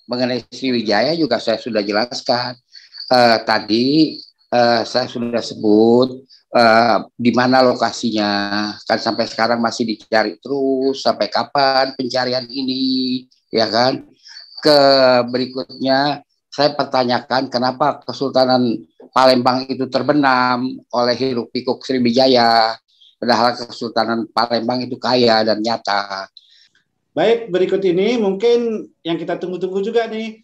Mengenai Sriwijaya juga saya sudah jelaskan. Tadi saya sudah sebut di mana lokasinya. Kan sampai sekarang masih dicari terus. Sampai kapan pencarian ini, ya kan? Berikutnya saya pertanyakan kenapa Kesultanan Palembang itu terbenam oleh hiruk pikuk Sriwijaya, padahal Kesultanan Palembang itu kaya dan nyata. Baik, berikut ini mungkin yang kita tunggu-tunggu juga nih,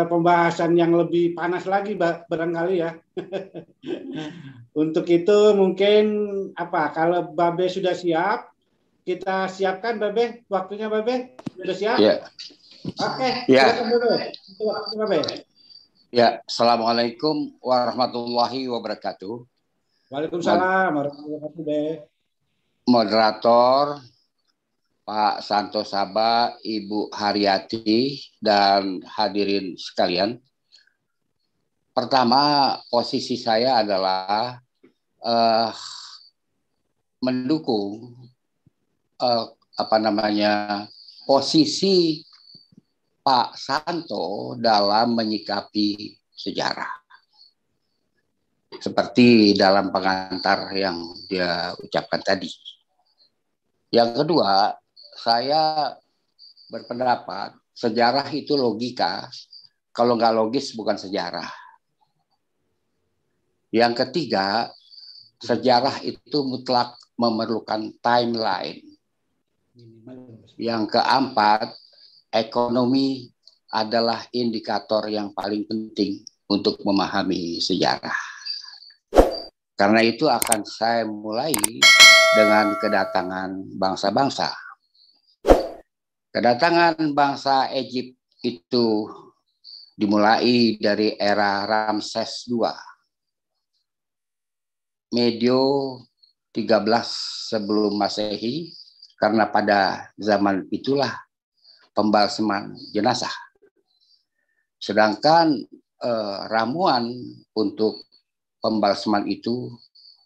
pembahasan yang lebih panas lagi barangkali ya. Untuk itu mungkin kalau Babe sudah siap, kita siapkan Babe, waktunya Babe sudah siap? Ya. Oke, ya. silakan Babe. Ya, Assalamualaikum warahmatullahi wabarakatuh. Waalaikumsalam warahmatullahi wabarakatuh. Moderator Pak Santo Saba, Ibu Haryati, dan hadirin sekalian. Pertama, posisi saya adalah mendukung posisi Pak Santo dalam menyikapi sejarah. Seperti dalam pengantar yang dia ucapkan tadi. Yang kedua, saya berpendapat sejarah itu logika, kalau nggak logis bukan sejarah. Yang ketiga, sejarah itu mutlak memerlukan timeline. Yang keempat, ekonomi adalah indikator yang paling penting untuk memahami sejarah. Karena itu akan saya mulai dengan kedatangan bangsa-bangsa. Kedatangan bangsa Egypt itu dimulai dari era Ramses II. Medio 13 sebelum Masehi, karena pada zaman itulah pembalseman jenazah. Sedangkan ramuan untuk pembalseman itu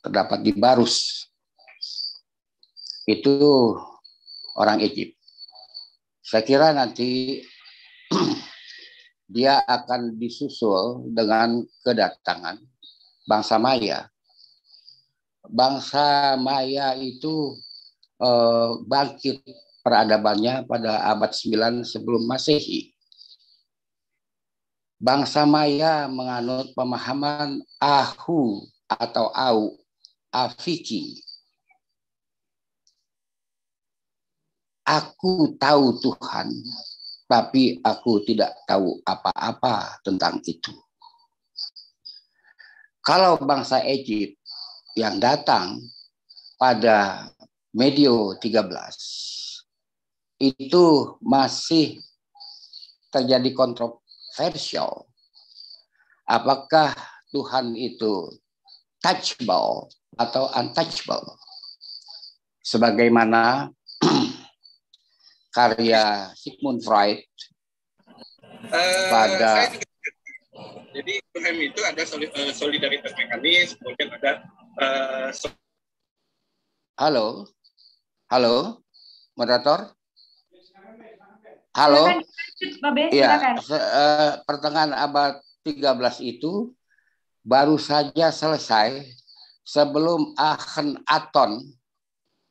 terdapat di Barus. Itu orang Egypt. Saya kira nanti dia akan disusul dengan kedatangan bangsa Maya. Bangsa Maya itu bangkit peradabannya pada abad 9 sebelum Masehi. Bangsa Maya menganut pemahaman Ahu atau Au, Afiki. Aku tahu Tuhan, tapi aku tidak tahu apa-apa tentang itu. Kalau bangsa Egypt yang datang pada Medio 13, itu masih terjadi kontroversial. Apakah Tuhan itu touchable atau untouchable? Sebagaimana karya Sigmund Freud pada jadi Tuhan itu ada solidaritas mekanis, kemudian ada Halo, moderator. Halo. Iya, pertengahan abad 13 itu baru saja selesai sebelum Akhenaton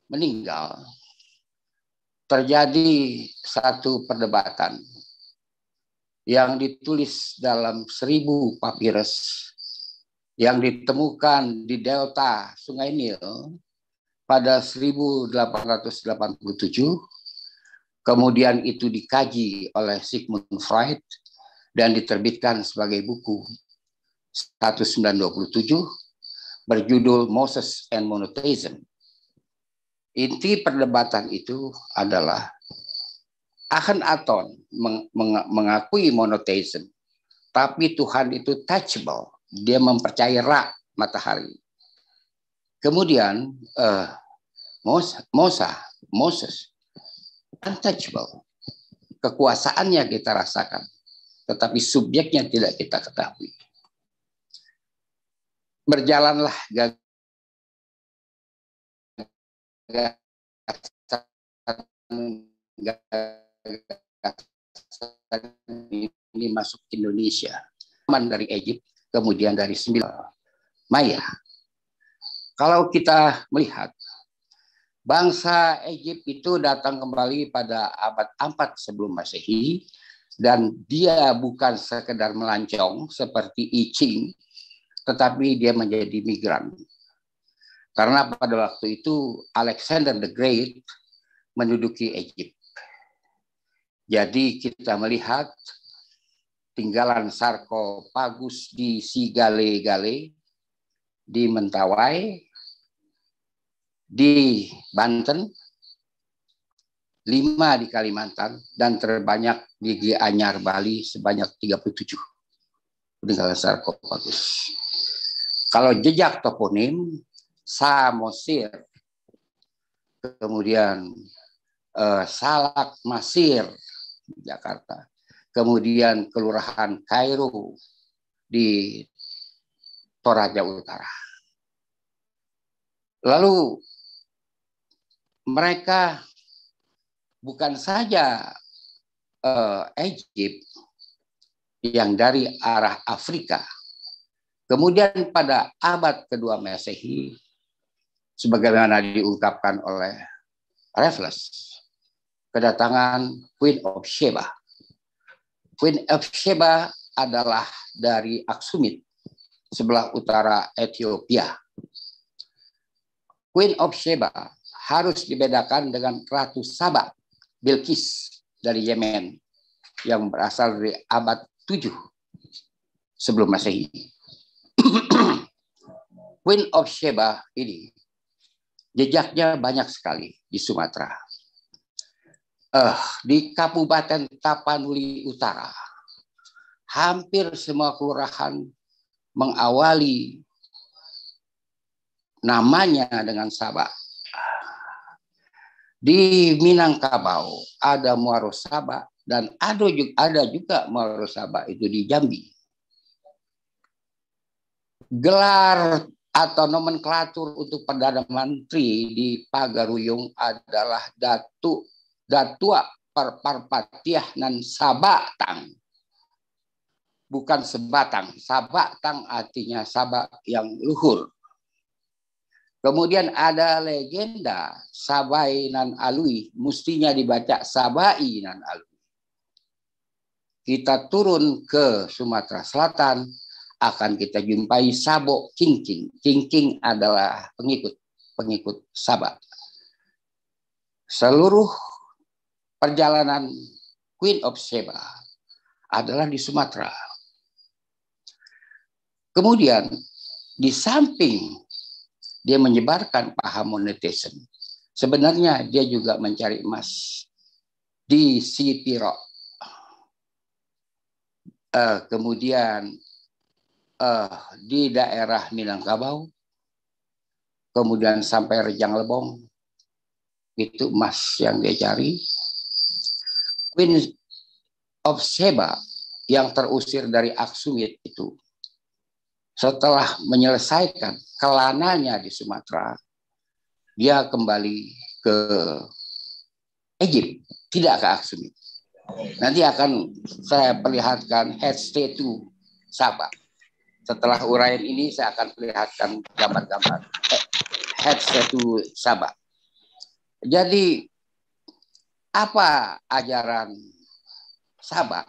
meninggal. Terjadi satu perdebatan yang ditulis dalam 1000 papirus yang ditemukan di delta Sungai Nil pada 1887. Kemudian itu dikaji oleh Sigmund Freud dan diterbitkan sebagai buku 1927 berjudul Moses and Monotheism. Inti perdebatan itu adalah Akhenaton mengakui monotheism, tapi Tuhan itu touchable, dia mempercayai matahari. Kemudian Moses untouchable, kekuasaannya kita rasakan, tetapi subjeknya tidak kita ketahui. Berjalanlah ini masuk ke Indonesia. Dari Egypt, kemudian dari 9 Maya. Kalau kita melihat, bangsa Egypt itu datang kembali pada abad 4 sebelum Masehi, dan dia bukan sekedar melancong seperti I Ching, tetapi dia menjadi migran. Karena pada waktu itu Alexander the Great menduduki Egypt. Jadi kita melihat tinggalan sarkofagus di Sigale-Gale, di Mentawai, di Banten, 5 di Kalimantan, dan terbanyak di Gianyar, Bali sebanyak 37 peninggalan sarkofagus. Kalau jejak toponim, Samosir, kemudian Salak Masir, Jakarta, kemudian Kelurahan Kairo di Toraja Utara. Lalu mereka bukan saja Egypt yang dari arah Afrika. Kemudian pada abad kedua Masehi, sebagaimana diungkapkan oleh Raffles, kedatangan Queen of Sheba. Queen of Sheba adalah dari Aksumit, sebelah utara Ethiopia. Queen of Sheba harus dibedakan dengan Ratu Saba, Bilqis dari Yemen, yang berasal dari abad 7 sebelum Masehi. Queen of Sheba ini jejaknya banyak sekali di Sumatera. Di Kabupaten Tapanuli Utara, hampir semua kelurahan mengawali namanya dengan Saba. Di Minangkabau ada Muaro Saba, dan ada juga Muaro Saba itu di Jambi. Gelar atau nomenklatur untuk Perdana Menteri di Pagaruyung adalah Datua Parpatiah nan Sabatang. Bukan sebatang. Sabatang artinya Sabak yang luhur. Kemudian ada legenda Sabai nan Alui. Mestinya dibaca Sabai nan Alui. Kita turun ke Sumatera Selatan, akan kita jumpai Sabo Kingking. Kingking adalah pengikut Sabak. Seluruh perjalanan Queen of Sheba adalah di Sumatera. Kemudian di samping dia menyebarkan paham monetisme, sebenarnya dia juga mencari emas di Sipiro. Kemudian di daerah Minangkabau, kemudian sampai Rejang Lebong, itu emas yang dia cari. Queen of Sheba yang terusir dari Aksumit itu, setelah menyelesaikan kelananya di Sumatera, dia kembali ke Egypt, tidak ke Aksumit. Nanti akan saya perlihatkan head statue Saba. Setelah uraian ini saya akan perlihatkan gambar-gambar head statue Saba. Jadi apa ajaran Saba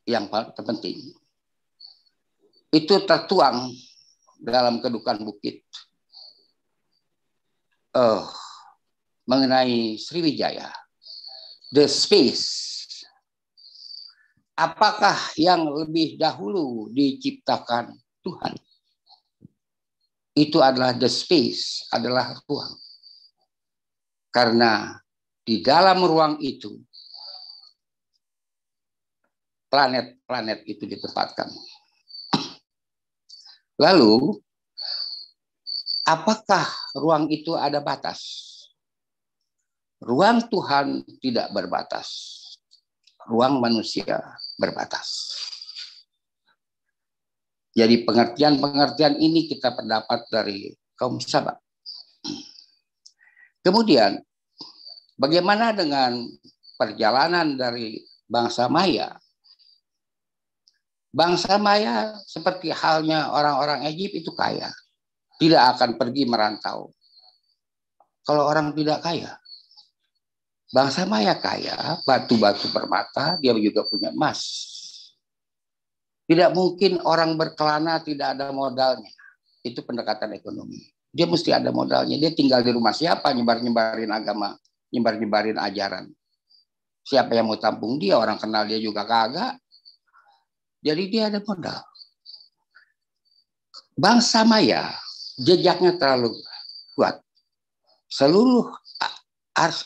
yang paling terpenting? Itu tertuang dalam Kedukan Bukit mengenai Sriwijaya, the space. Apakah yang lebih dahulu diciptakan Tuhan? Itu adalah the space, adalah ruang. Karena di dalam ruang itu planet-planet itu ditempatkan. Lalu, apakah ruang itu ada batas? Ruang Tuhan tidak berbatas. Ruang manusia berbatas. Jadi pengertian-pengertian ini kita pendapat dari kaum Saba. Kemudian, bagaimana dengan perjalanan dari bangsa Maya. Bangsa Maya seperti halnya orang-orang Egypt itu kaya. Tidak akan pergi merantau. Kalau orang tidak kaya. Bangsa Maya kaya, batu-batu permata, dia juga punya emas. Tidak mungkin orang berkelana tidak ada modalnya. Itu pendekatan ekonomi. Dia mesti ada modalnya. Dia tinggal di rumah siapa, nyebar-nyebarin agama, nyebar-nyebarin ajaran. Siapa yang mau tampung dia, orang kenal dia juga kagak. Jadi dia ada modal. Bangsa Maya, jejaknya terlalu kuat. Seluruh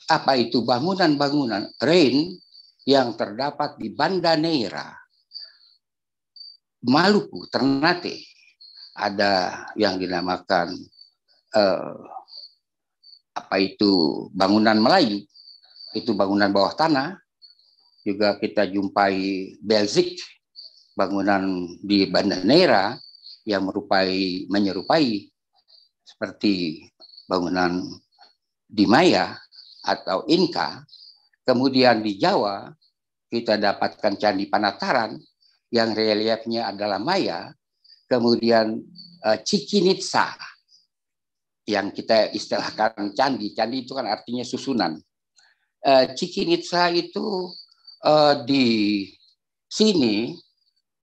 apa itu bangunan-bangunan Rain yang terdapat di Banda Neira, Maluku, Ternate, ada yang dinamakan apa itu bangunan Melayu, itu bangunan bawah tanah. Juga kita jumpai Belzik, bangunan di Banda Neira yang menyerupai seperti bangunan di Maya atau Inka. Kemudian di Jawa kita dapatkan Candi Panataran yang reliefnya adalah Maya. Kemudian Chichen Itza yang kita istilahkan candi. Candi itu kan artinya susunan. Chichen Itza itu di sini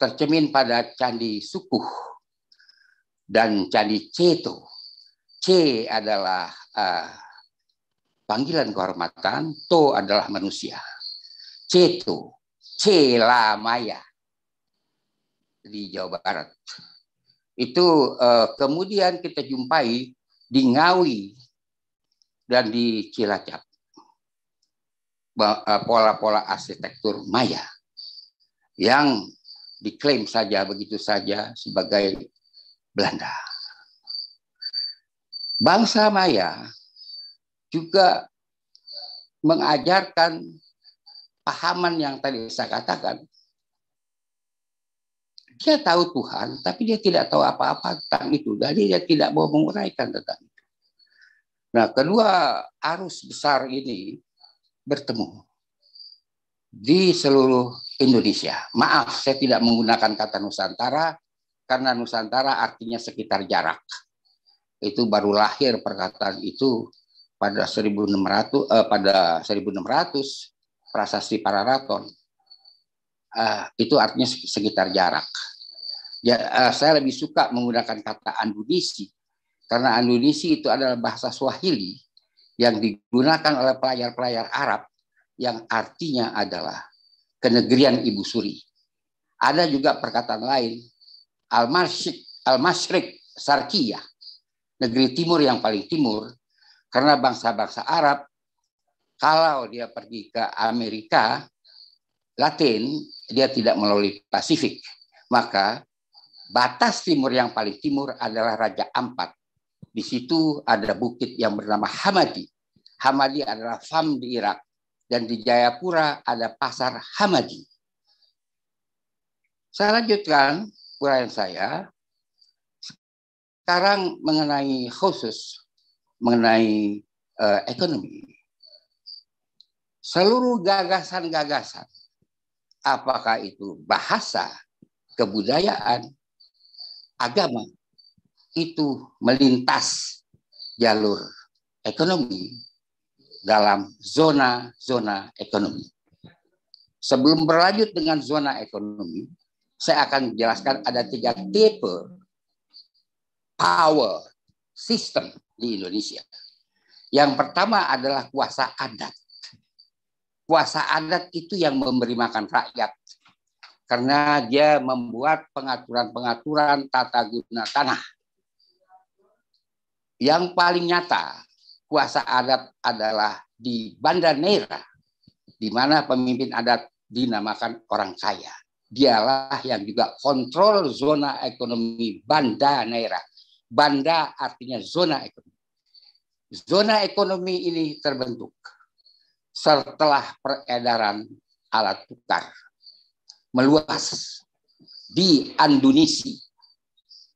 tercermin pada Candi Sukuh dan Candi Ceto. C adalah panggilan kehormatan, To adalah manusia. Ceto, Cela Maya di Jawa Barat. Itu kemudian kita jumpai di Ngawi dan di Cilacap. Pola-pola arsitektur Maya yang diklaim saja begitu saja sebagai Belanda. Bangsa Maya juga mengajarkan pahaman yang tadi saya katakan. Dia tahu Tuhan, tapi dia tidak tahu apa-apa tentang itu. Jadi dia tidak mau menguraikan tentang itu. Nah, kedua arus besar ini bertemu di seluruh Indonesia. Maaf, saya tidak menggunakan kata Nusantara, karena Nusantara artinya sekitar jarak. Itu baru lahir perkataan itu pada 1600 Prasasti Pararaton. Itu artinya sekitar jarak. Ya, saya lebih suka menggunakan kata Andunisi karena Andunisi itu adalah bahasa Swahili yang digunakan oleh pelayar-pelayar Arab yang artinya adalah kenegerian Ibu Suri. Ada juga perkataan lain, Al-Masyriq Sarkiyah, negeri timur yang paling timur, karena bangsa-bangsa Arab kalau dia pergi ke Amerika Latin, dia tidak melalui Pasifik. Maka batas timur yang paling timur adalah Raja Ampat. Di situ ada bukit yang bernama Hamadi. Hamadi adalah Fam di Irak. Dan di Jayapura ada pasar Hamadi. Saya lanjutkan uraian saya. Sekarang mengenai khusus, mengenai ekonomi. Seluruh gagasan-gagasan, apakah itu bahasa, kebudayaan, agama, itu melintas jalur ekonomi dalam zona-zona ekonomi. Sebelum berlanjut dengan zona ekonomi, saya akan jelaskan ada 3 tipe power system di Indonesia. Yang pertama adalah kuasa adat. Kuasa adat itu yang memberi makan rakyat. Karena dia membuat pengaturan-pengaturan tata guna tanah. Yang paling nyata, kuasa adat adalah di Banda Neira, di mana pemimpin adat dinamakan orang kaya. Dialah yang juga kontrol zona ekonomi Banda Neira. Banda artinya zona ekonomi. Zona ekonomi ini terbentuk setelah peredaran alat tukar meluas di Andunisi,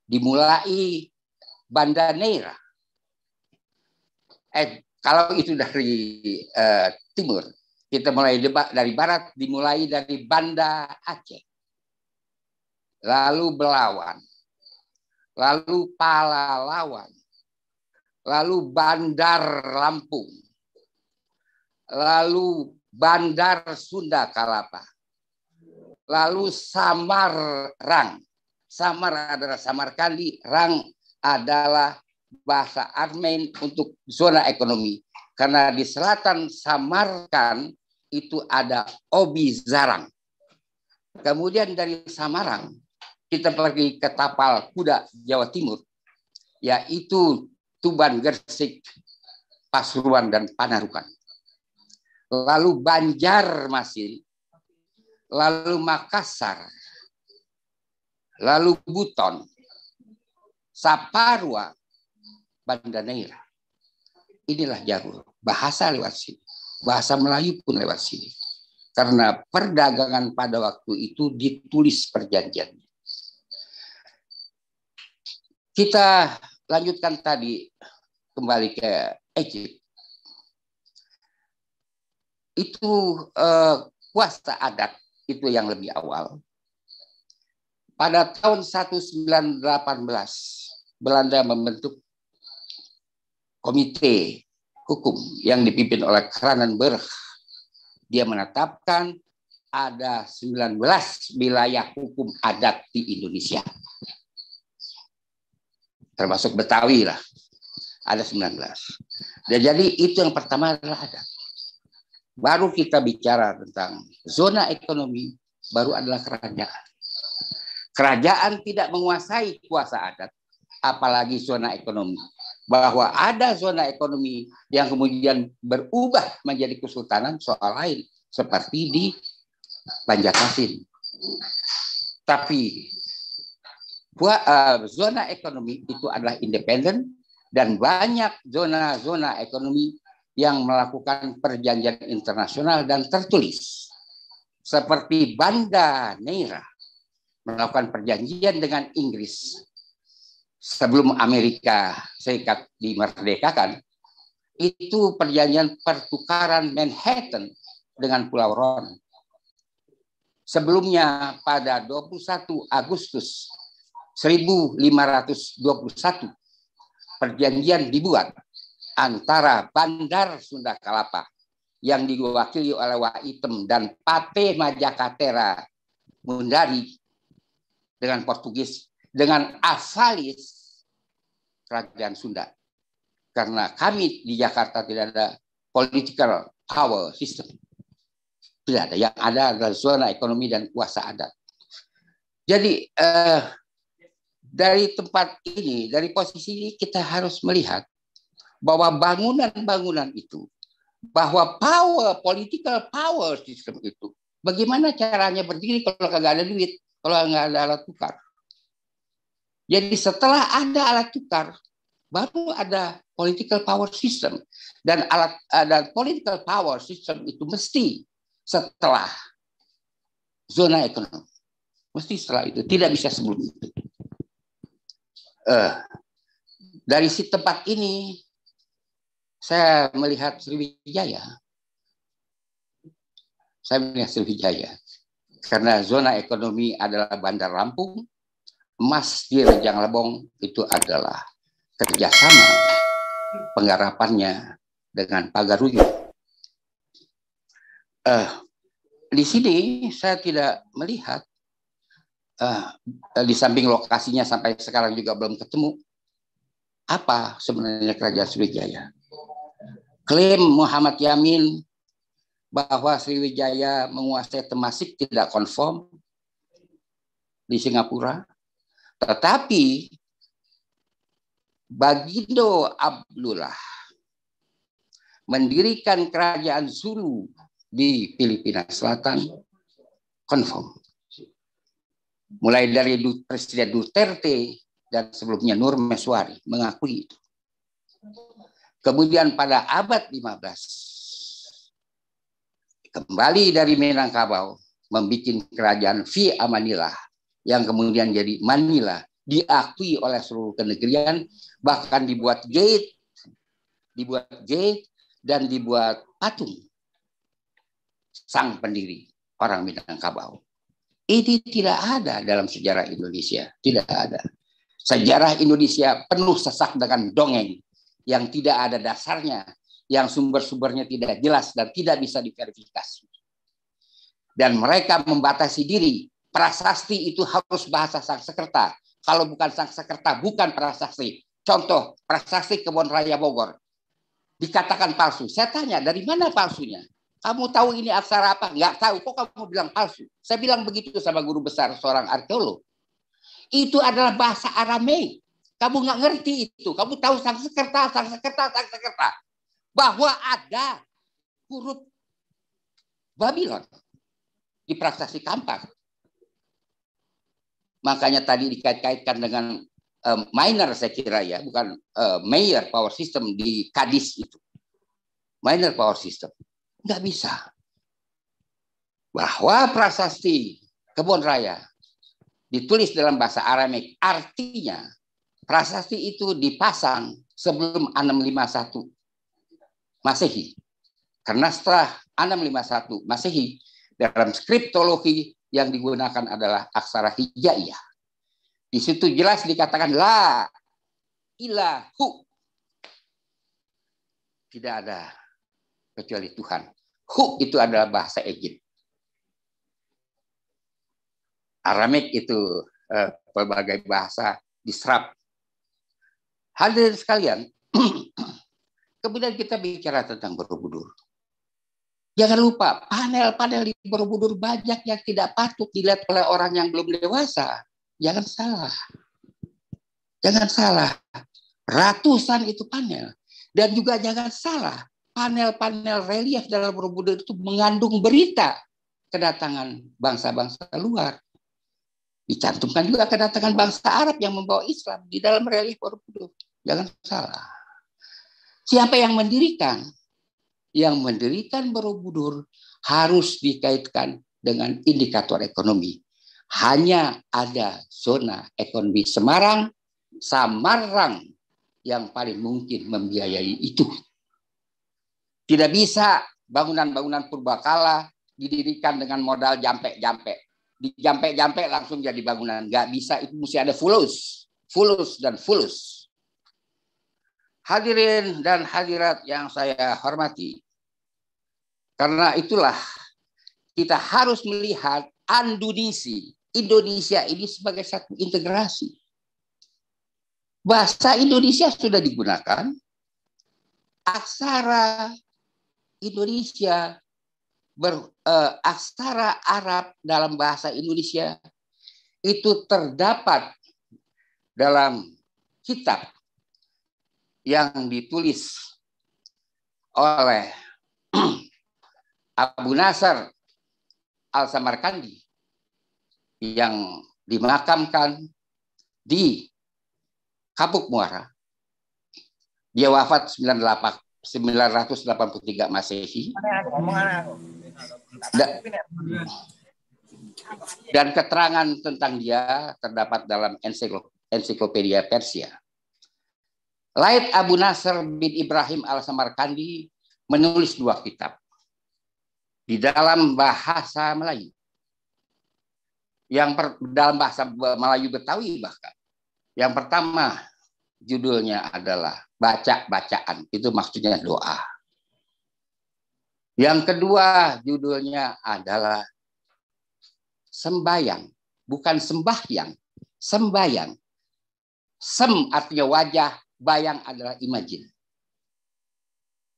dimulai Banda Neira. Kalau itu dari timur, Kita mulai dari barat, dimulai dari Banda Aceh, lalu Belawan, lalu Palalawan, lalu Bandar Lampung, lalu Bandar Sunda Kelapa, lalu Samarang. Samar adalah Samarkandi, Rang adalah bahasa Armen untuk zona ekonomi. Karena di selatan Samarkand itu ada Obi Zarang. Kemudian dari Samarang kita pergi ke Tapal Kuda, Jawa Timur, yaitu Tuban, Gresik, Pasuruan, dan Panarukan. Lalu Banjarmasin, lalu Makassar, lalu Buton, Saparua, Banda Neira. Inilah jalur bahasa lewat sini. Bahasa Melayu pun lewat sini. Karena perdagangan pada waktu itu ditulis perjanjiannya. Kita lanjutkan tadi kembali ke Egypt. Itu puasa adat itu yang lebih awal. Pada tahun 1918, Belanda membentuk komite hukum yang dipimpin oleh Kranenburg. Dia menetapkan ada 19 wilayah hukum adat di Indonesia. Termasuk Betawi lah. Ada 19. Dan jadi itu yang pertama adalah adat. Baru kita bicara tentang zona ekonomi, baru adalah kerajaan. Kerajaan tidak menguasai kuasa adat, apalagi zona ekonomi. Bahwa ada zona ekonomi yang kemudian berubah menjadi kesultanan soal lain, seperti di Banjarmasin. Tapi zona ekonomi itu adalah independen dan banyak zona-zona ekonomi yang melakukan perjanjian internasional dan tertulis. Seperti Banda Neira melakukan perjanjian dengan Inggris sebelum Amerika Serikat dimerdekakan, itu perjanjian pertukaran Manhattan dengan Pulau Ron. Sebelumnya pada 21 Agustus 1521, perjanjian dibuat antara Bandar Sunda Kelapa yang diwakili oleh Waitem dan Pate Majakatera Mundari dengan Portugis, dengan Avalis Kerajaan Sunda. Karena kami di Jakarta tidak ada political power system. Tidak ada. Yang ada adalah zona ekonomi dan kuasa adat. Jadi dari tempat ini, dari posisi ini kita harus melihat bahwa bangunan-bangunan itu, bahwa political power system itu, bagaimana caranya berdiri kalau nggak ada duit, kalau nggak ada alat tukar. Jadi setelah ada alat tukar, baru ada political power system. Dan political power system itu mesti setelah zona ekonomi. Mesti setelah itu, tidak bisa sebelum itu. Dari si tempat ini, saya melihat Sriwijaya. Saya melihat Sriwijaya. Karena zona ekonomi adalah Bandar Lampung, emas di Rejang Lebong itu adalah kerjasama penggarapannya dengan Pagaruyung. Di sini saya tidak melihat, di samping lokasinya sampai sekarang juga belum ketemu, apa sebenarnya Kerajaan Sriwijaya. Klaim Muhammad Yamin bahwa Sriwijaya menguasai Temasik tidak konform di Singapura. Tetapi Bagindo Abdullah mendirikan kerajaan Zulu di Filipina Selatan konform. Mulai dari Presiden Duterte dan sebelumnya Nur Meswari mengakui itu. Kemudian pada abad 15 kembali dari Minangkabau membuat kerajaan Fi Amanillah yang kemudian jadi Manila, diakui oleh seluruh kenegerian, bahkan dibuat gate dan dibuat patung sang pendiri orang Minangkabau. Ini tidak ada dalam sejarah Indonesia, tidak ada. Sejarah Indonesia penuh sesak dengan dongeng yang tidak ada dasarnya, yang sumber-sumbernya tidak jelas dan tidak bisa diverifikasi. Dan mereka membatasi diri, prasasti itu harus bahasa Sanskerta. Kalau bukan Sanskerta, bukan prasasti. Contoh, prasasti Kebon Raya Bogor. Dikatakan palsu. Saya tanya, dari mana palsunya? Kamu tahu ini aksara apa? Nggak tahu. Kok kamu bilang palsu? Saya bilang begitu sama guru besar seorang arkeolog. Itu adalah bahasa Aramaik. Kamu nggak ngerti itu. Kamu tahu Sanskerta. Bahwa ada huruf Babylon di prasasti Kampar. Makanya tadi dikait-kaitkan dengan minor saya kira ya, bukan major power system di Kadis itu. Minor power system. Nggak bisa. Bahwa prasasti Kebon Raya ditulis dalam bahasa Aramaik, artinya prasasti itu dipasang sebelum 651 Masehi. Karena setelah 651 Masehi, dalam skriptologi yang digunakan adalah aksara hijaiyah. Di situ jelas dikatakan la ilahu. Tidak ada kecuali Tuhan. Hu itu adalah bahasa Egypt. Aramaik itu berbagai bahasa diserap. Hadirin sekalian, kemudian kita bicara tentang Borobudur. Jangan lupa, panel-panel di Borobudur banyak yang tidak patut dilihat oleh orang yang belum dewasa. Jangan salah. Jangan salah. Ratusan itu panel. Dan juga jangan salah, panel-panel relief dalam Borobudur itu mengandung berita kedatangan bangsa-bangsa luar. Dicantumkan juga kedatangan bangsa Arab yang membawa Islam di dalam relief Borobudur. Jangan salah. Siapa yang mendirikan? Yang mendirikan Borobudur harus dikaitkan dengan indikator ekonomi. Hanya ada zona ekonomi Semarang, Samarang yang paling mungkin membiayai itu. Tidak bisa bangunan-bangunan purbakala didirikan dengan modal jampe-jampe. Dijampe-jampe langsung jadi bangunan. Nggak bisa, itu mesti ada fulus dan fulus. Hadirin dan hadirat yang saya hormati, karena itulah kita harus melihat Indonesia ini sebagai satu integrasi. Bahasa Indonesia sudah digunakan, aksara Indonesia, aksara Arab dalam bahasa Indonesia itu terdapat dalam kitab yang ditulis oleh Abu Nasr Al-Samarkandi yang dimakamkan di Kapuk Muara. Dia wafat 983 Masehi. Dan keterangan tentang dia terdapat dalam ensiklopedia Persia. Laid Abu Nasr bin Ibrahim Al-Samarkandi menulis 2 kitab di dalam bahasa Melayu. Dalam bahasa Melayu Betawi bahkan. Yang pertama judulnya adalah baca-bacaan, itu maksudnya doa. Yang kedua judulnya adalah sembayang, bukan sembahyang, sembayang. Sem artinya wajah, bayang adalah imagine.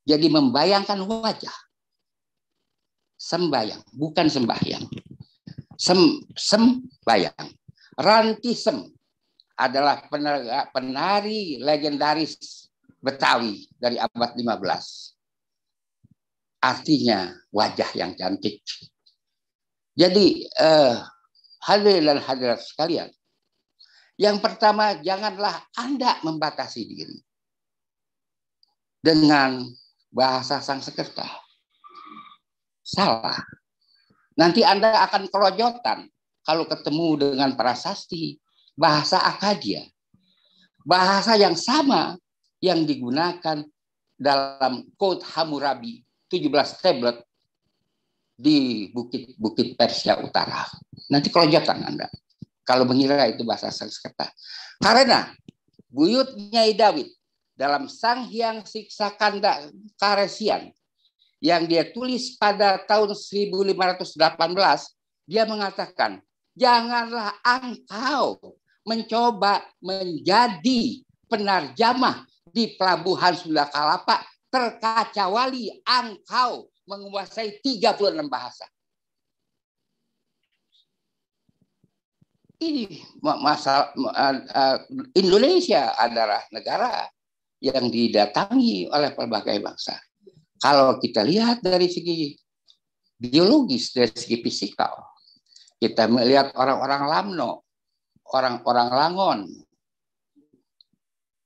Jadi membayangkan wajah. Sembayang, bukan sembahyang. Sembayang. Ranti Sem adalah penari legendaris Betawi dari abad 15. Artinya wajah yang cantik. Jadi hadirin dan hadirat sekalian, yang pertama, janganlah Anda membatasi diri dengan bahasa Sanskerta. Salah. Nanti Anda akan kelojotan kalau ketemu dengan prasasti, bahasa Akkadia. Bahasa yang sama yang digunakan dalam Code Hammurabi 17 tablet di bukit-bukit Persia Utara. Nanti kelojotan Anda kalau mengira itu bahasa Sanskerta. Karena buyut Nyai Dawid dalam Sang Hyang Siksa Kanda Karesian yang dia tulis pada tahun 1518, dia mengatakan, janganlah engkau mencoba menjadi penarjamah di pelabuhan Sunda Kelapa terkecuali engkau menguasai 36 bahasa. Ini masalah Indonesia adalah negara yang didatangi oleh berbagai bangsa. Kalau kita lihat dari segi biologis, dari segi fisikal, kita melihat orang-orang Lamno, orang-orang Langon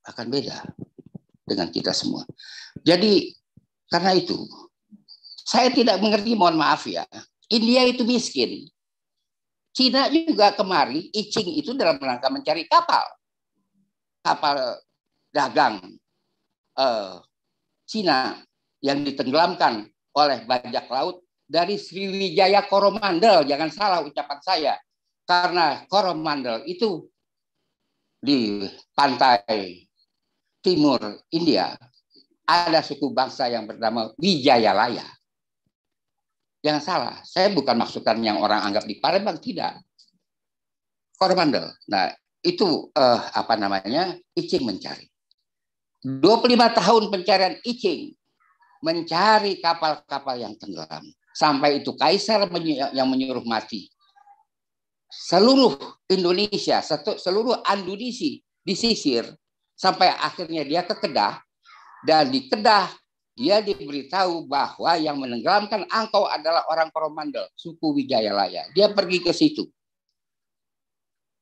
akan beda dengan kita semua. Jadi karena itu saya tidak mengerti, mohon maaf ya. India itu miskin. Cina juga kemari, I Ching itu dalam rangka mencari kapal dagang Cina yang ditenggelamkan oleh bajak laut dari Sriwijaya Coromandel. Jangan salah ucapan saya, karena Coromandel itu di pantai timur India ada suku bangsa yang bernama Wijayalaya. Jangan salah, saya bukan maksudkan yang orang anggap di Palembang, tidak. Coromandel. Nah, itu I Ching mencari. 25 tahun pencarian I Ching mencari kapal-kapal yang tenggelam. Sampai itu kaisar yang menyuruh mati. Seluruh Indonesia, seluruh Andunisi disisir sampai akhirnya dia ke Kedah, dan di Kedah dia diberitahu bahwa yang menenggelamkan engkau adalah orang Coromandel, suku Wijayalaya. Dia pergi ke situ.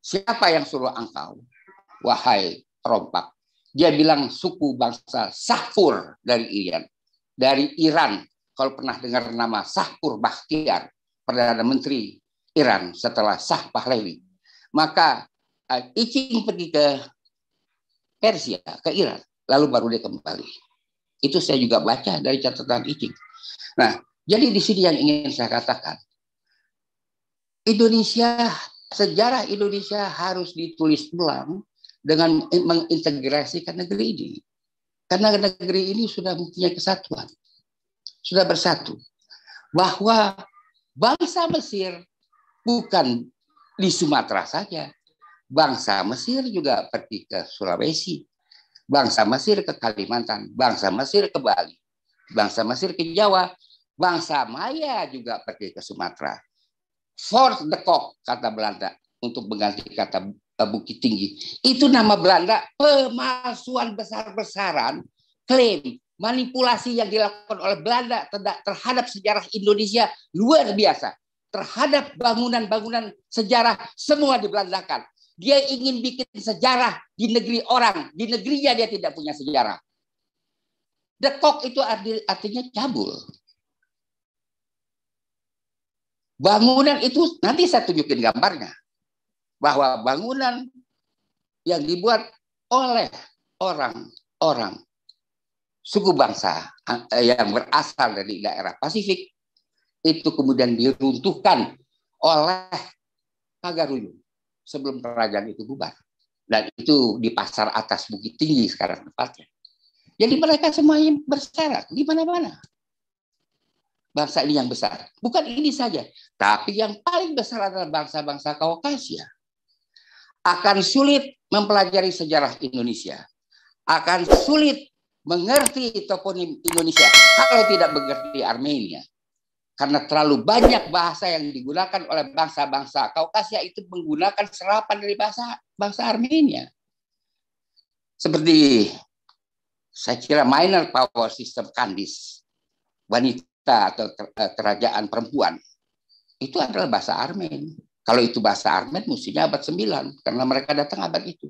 Siapa yang suruh engkau? Wahai perompak. Dia bilang suku bangsa Shahpur dari Iran. Dari Iran. Kalau pernah dengar nama Shahpur Bakhtiar, Perdana Menteri Iran setelah Shah Pahlavi. Maka I Ching pergi ke Persia, ke Iran. Lalu baru dia kembali. Itu saya juga baca dari catatan I Ching. Nah, jadi di sini yang ingin saya katakan, sejarah Indonesia harus ditulis ulang dengan mengintegrasikan negeri ini. Karena negeri ini sudah mempunyai kesatuan, sudah bersatu. Bahwa bangsa Mesir bukan di Sumatera saja, bangsa Mesir juga pergi ke Sulawesi, bangsa Mesir ke Kalimantan, bangsa Mesir ke Bali, bangsa Mesir ke Jawa, bangsa Maya juga pergi ke Sumatera. Fort de Kock, kata Belanda, untuk mengganti kata Bukit Tinggi. Itu nama Belanda, pemalsuan besar-besaran, klaim, manipulasi yang dilakukan oleh Belanda terhadap sejarah Indonesia luar biasa. Terhadap bangunan-bangunan sejarah semua dibelandakan. Dia ingin bikin sejarah di negeri orang. Di negerinya dia tidak punya sejarah. Dekok itu artinya cabul. Bangunan itu, nanti saya tunjukin gambarnya. Bahwa bangunan yang dibuat oleh orang-orang suku bangsa yang berasal dari daerah Pasifik, itu kemudian diruntuhkan oleh Pagaruyung sebelum kerajaan itu bubar. Dan itu di pasar atas Bukit Tinggi sekarang tempatnya. Jadi mereka semuanya bersyarat di mana-mana. Bangsa ini yang besar. Bukan ini saja. Tapi yang paling besar adalah bangsa-bangsa Kaukasia. Akan sulit mempelajari sejarah Indonesia. Akan sulit mengerti toponim Indonesia kalau tidak mengerti Armenia. Karena terlalu banyak bahasa yang digunakan oleh bangsa-bangsa Kaukasia itu menggunakan serapan dari bangsa Armenia. Seperti saya kira minor power system Kandis, wanita atau kerajaan perempuan, itu adalah bahasa Armen. Kalau itu bahasa Armen mestinya abad 9 karena mereka datang abad itu.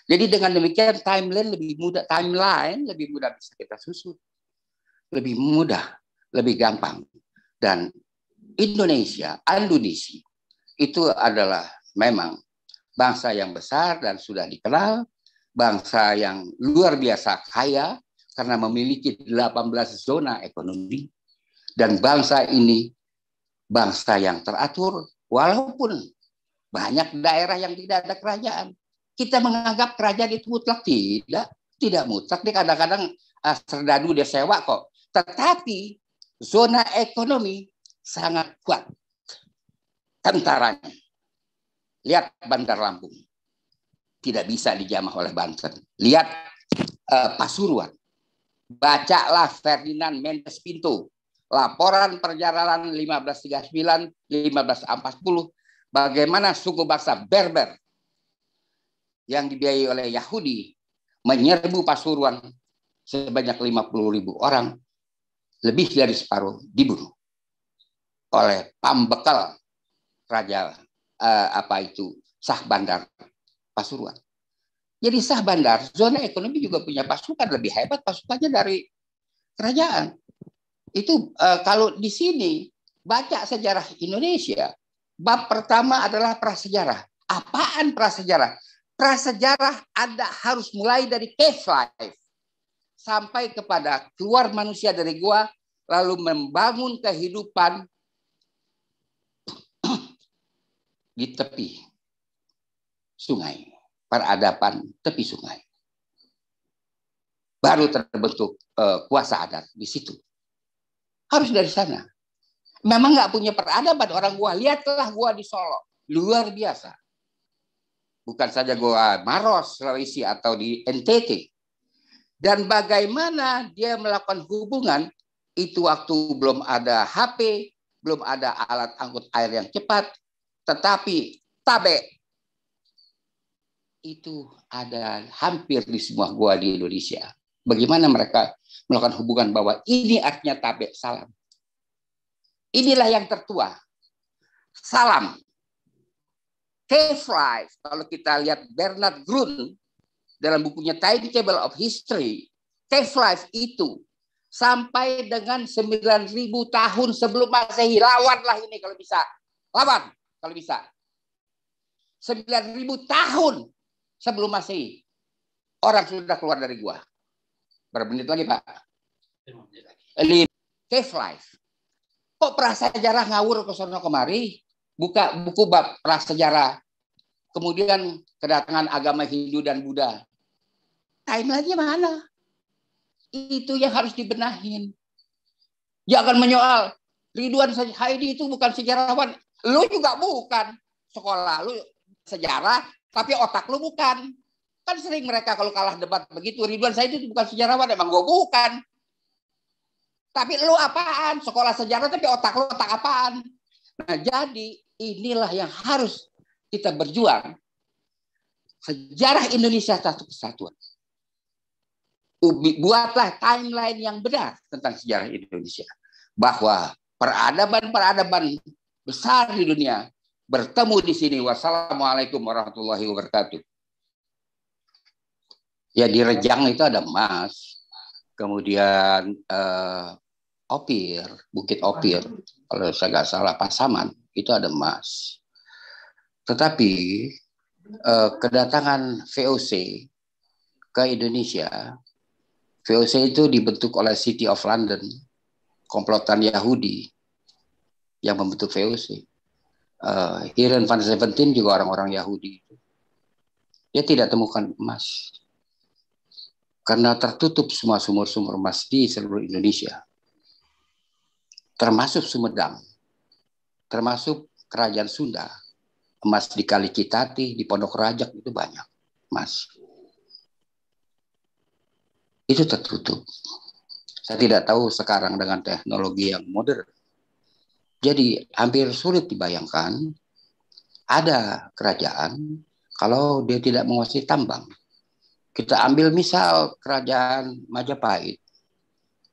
Jadi dengan demikian timeline lebih mudah bisa kita susun. Lebih mudah, lebih gampang. Dan Indonesia, Andunisi, itu adalah memang bangsa yang besar dan sudah dikenal, bangsa yang luar biasa kaya karena memiliki 18 zona ekonomi, dan bangsa ini bangsa yang teratur, walaupun banyak daerah yang tidak ada kerajaan. Kita menganggap kerajaan itu mutlak, tidak mutlak. Dia kadang-kadang serdadu dia sewa kok. Tetapi zona ekonomi sangat kuat tentaranya. Lihat Bandar Lampung, tidak bisa dijamah oleh Banten. Lihat Pasuruan, bacalah Ferdinand Mendes Pinto, laporan perjalanan 1539-1540, bagaimana suku bangsa Berber yang dibiayai oleh Yahudi menyerbu Pasuruan sebanyak 50.000 orang, lebih dari separuh dibunuh oleh pambekal Raja Shah Bandar Pasuruan. Jadi Shah Bandar, zona ekonomi juga punya pasukan, lebih hebat pasukannya dari kerajaan. Itu kalau di sini baca sejarah Indonesia, bab pertama adalah prasejarah. Apaan prasejarah? Prasejarah Anda harus mulai dari cave life sampai kepada keluar manusia dari gua, lalu membangun kehidupan di tepi sungai, peradaban tepi sungai. Baru terbentuk kuasa adat di situ. Harus dari sana. Memang nggak punya peradaban orang gua. Lihatlah gua di Solo, luar biasa. Bukan saja gua Maros, Sulawesi atau di NTT. Dan bagaimana dia melakukan hubungan itu waktu belum ada HP, belum ada alat angkut air yang cepat, tetapi tabe itu ada hampir di semua gua di Indonesia. Bagaimana mereka melakukan hubungan bahwa ini artinya tabe, salam. Inilah yang tertua. Salam. Cave life. Kalau kita lihat Bernard Grun dalam bukunya Timetable of History, cave life itu sampai dengan 9.000 tahun sebelum Masehi. Lawanlah ini kalau bisa. Lawan kalau bisa. 9.000 tahun sebelum Masehi. Orang sudah keluar dari gua. Berapa menit lagi, Pak? 5 menit. Cave life. Kok prasejarah ngawur ke sono kemari? Buka buku bab prasejarah. Kemudian kedatangan agama Hindu dan Buddha. Timeline-nya mana? Itu yang harus dibenahin. Jangan menyoal. Ridwan Haidi itu bukan sejarawan. Lu juga bukan. Sekolah lu sejarah, tapi otak lu bukan. Kan sering mereka kalau kalah debat begitu. Ridwan Haidi itu bukan sejarawan. Emang gue bukan. Tapi lu apaan? Sekolah sejarah tapi otak lu otak apaan? Nah, jadi inilah yang harus kita berjuang. Sejarah Indonesia satu kesatuan. Buatlah timeline yang benar tentang sejarah Indonesia. Bahwa peradaban-peradaban besar di dunia bertemu di sini. Wassalamualaikum warahmatullahi wabarakatuh. Ya, di Rejang itu ada emas. Kemudian Opir, Bukit Opir, kalau saya nggak salah Pasaman, itu ada emas. Tetapi kedatangan VOC ke Indonesia, VOC itu dibentuk oleh City of London, komplotan Yahudi yang membentuk VOC. Hiren van Seventeen juga orang-orang Yahudi. Dia tidak temukan emas. Karena tertutup semua sumur-sumur emas di seluruh Indonesia. Termasuk Sumedang. Termasuk Kerajaan Sunda. Emas di Kali Citati, di Pondok Rajak itu banyak emas. Itu tertutup. Saya tidak tahu sekarang dengan teknologi yang modern. Jadi hampir sulit dibayangkan ada kerajaan kalau dia tidak menguasai tambang. Kita ambil misal kerajaan Majapahit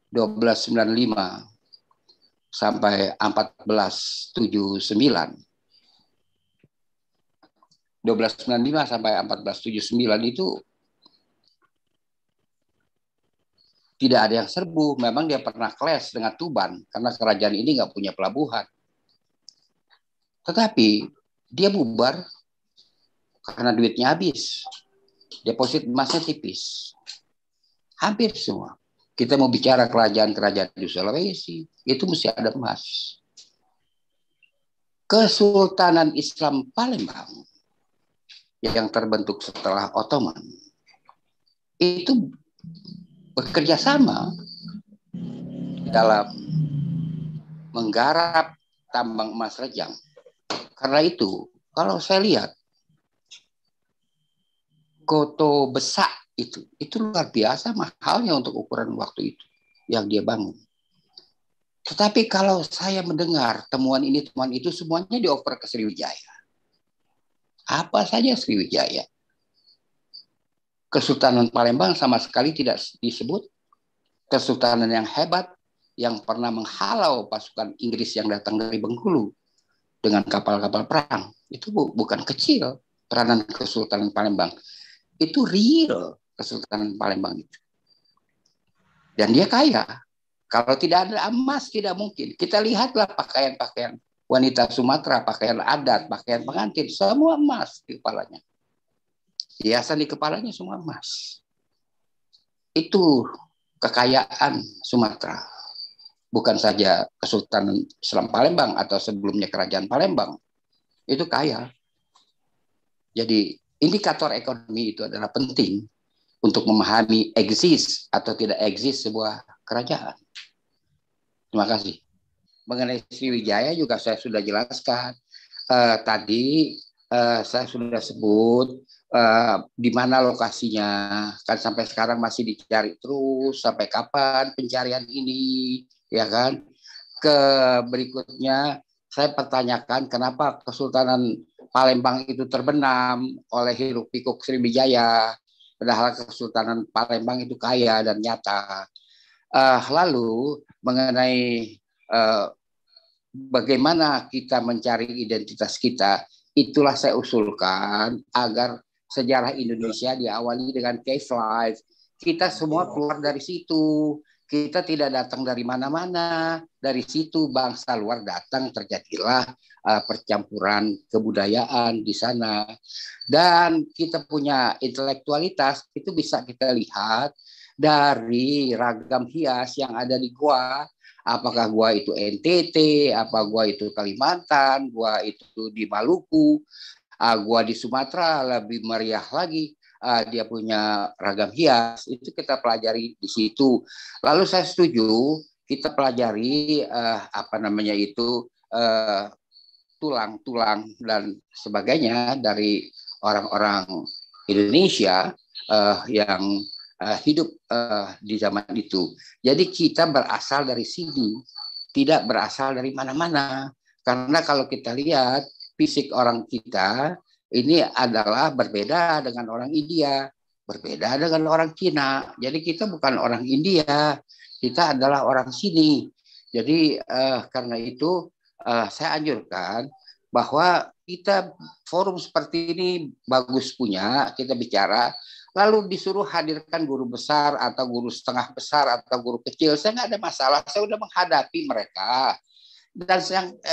1295 sampai 1479. 1295 sampai 1479 itu tidak ada yang serbu. Memang dia pernah clash dengan Tuban karena kerajaan ini nggak punya pelabuhan. Tetapi dia bubar karena duitnya habis. Deposit emasnya tipis. Hampir semua. Kita mau bicara kerajaan-kerajaan di Sulawesi, itu mesti ada emas. Kesultanan Islam Palembang yang terbentuk setelah Ottoman itu bekerja sama dalam menggarap tambang emas Rejang. Karena itu, kalau saya lihat Koto Besak itu luar biasa mahalnya untuk ukuran waktu itu yang dia bangun. Tetapi kalau saya mendengar temuan ini, temuan itu, semuanya dioper ke Sriwijaya. Apa saja Sriwijaya? Kesultanan Palembang sama sekali tidak disebut. Kesultanan yang hebat, yang pernah menghalau pasukan Inggris yang datang dari Bengkulu dengan kapal-kapal perang. Itu bukan kecil peranan Kesultanan Palembang. Itu real Kesultanan Palembang itu. Dan dia kaya. Kalau tidak ada emas, tidak mungkin. Kita lihatlah pakaian-pakaian wanita Sumatera, pakaian adat, pakaian pengantin, semua emas di kepalanya. Hiasan di kepalanya semua emas. Itu kekayaan Sumatera. Bukan saja Kesultanan Islam Palembang atau sebelumnya Kerajaan Palembang. Itu kaya. Jadi indikator ekonomi itu adalah penting untuk memahami eksis atau tidak eksis sebuah kerajaan. Terima kasih. Mengenai Sriwijaya juga saya sudah jelaskan. Tadi saya sudah sebut di mana lokasinya. Kan sampai sekarang masih dicari terus. Sampai kapan pencarian ini, ya kan? Berikutnya saya pertanyakan kenapa Kesultanan Palembang itu terbenam oleh hiruk pikuk Sriwijaya. Padahal Kesultanan Palembang itu kaya dan nyata. Lalu mengenai bagaimana kita mencari identitas kita, itulah saya usulkan agar sejarah Indonesia diawali dengan cave life. Kita semua keluar dari situ. Kita tidak datang dari mana-mana. Dari situ bangsa luar datang, terjadilah percampuran kebudayaan di sana. Dan kita punya intelektualitas, itu bisa kita lihat dari ragam hias yang ada di gua. Apakah gua itu NTT, apa gua itu Kalimantan, gua itu di Maluku, gua di Sumatera lebih meriah lagi. Dia punya ragam hias, itu kita pelajari di situ. Lalu saya setuju kita pelajari tulang-tulang dan sebagainya dari orang-orang Indonesia yang hidup di zaman itu. Jadi kita berasal dari sini, tidak berasal dari mana-mana. Karena kalau kita lihat fisik orang kita ini adalah berbeda dengan orang India, berbeda dengan orang Cina. Jadi kita bukan orang India, kita adalah orang sini. Jadi karena itu saya anjurkan bahwa kita forum seperti ini bagus punya, kita bicara, lalu disuruh hadirkan guru besar atau guru setengah besar atau guru kecil, saya nggak ada masalah, saya sudah menghadapi mereka. Dan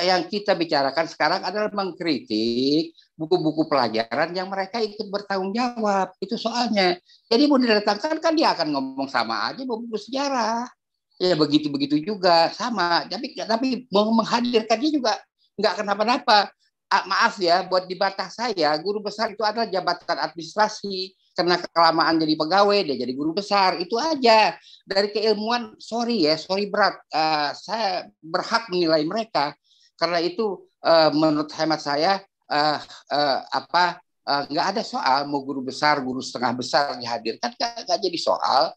yang kita bicarakan sekarang adalah mengkritik buku-buku pelajaran yang mereka ikut bertanggung jawab. Itu soalnya. Jadi mau didatangkan kan dia akan ngomong sama aja buku sejarah. Ya begitu-begitu juga sama. Tapi mau menghadirkannya juga nggak kenapa-napa. Maaf ya, buat di batas saya, guru besar itu adalah jabatan administrasi. Karena kelamaan jadi pegawai, dia jadi guru besar. Itu aja. Dari keilmuan, sorry berat. Saya berhak menilai mereka. Karena itu, menurut hemat saya, nggak ada soal mau guru besar, guru setengah besar dihadirkan. Nggak jadi soal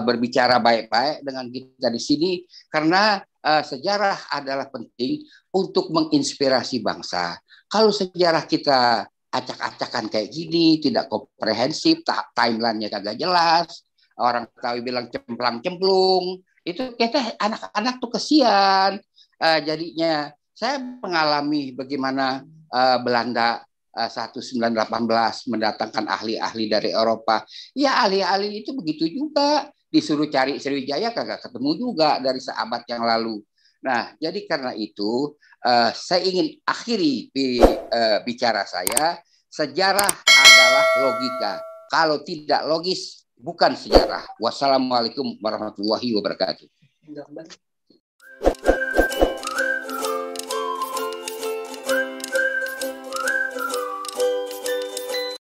berbicara baik-baik dengan kita di sini. Karena sejarah adalah penting untuk menginspirasi bangsa. Kalau sejarah kita acak-acakan kayak gini, tidak komprehensif, timeline-nya kagak jelas, orang Betawi bilang cemplang-cemplung, itu kita anak-anak tuh kesian. Jadinya saya mengalami bagaimana Belanda 1918 mendatangkan ahli-ahli dari Eropa. Ya ahli-ahli itu begitu juga, disuruh cari Sriwijaya kagak ketemu juga dari seabad yang lalu. Nah, jadi karena itu saya ingin akhiri bicara saya, sejarah adalah logika. Kalau tidak logis, bukan sejarah. Wassalamualaikum warahmatullahi wabarakatuh.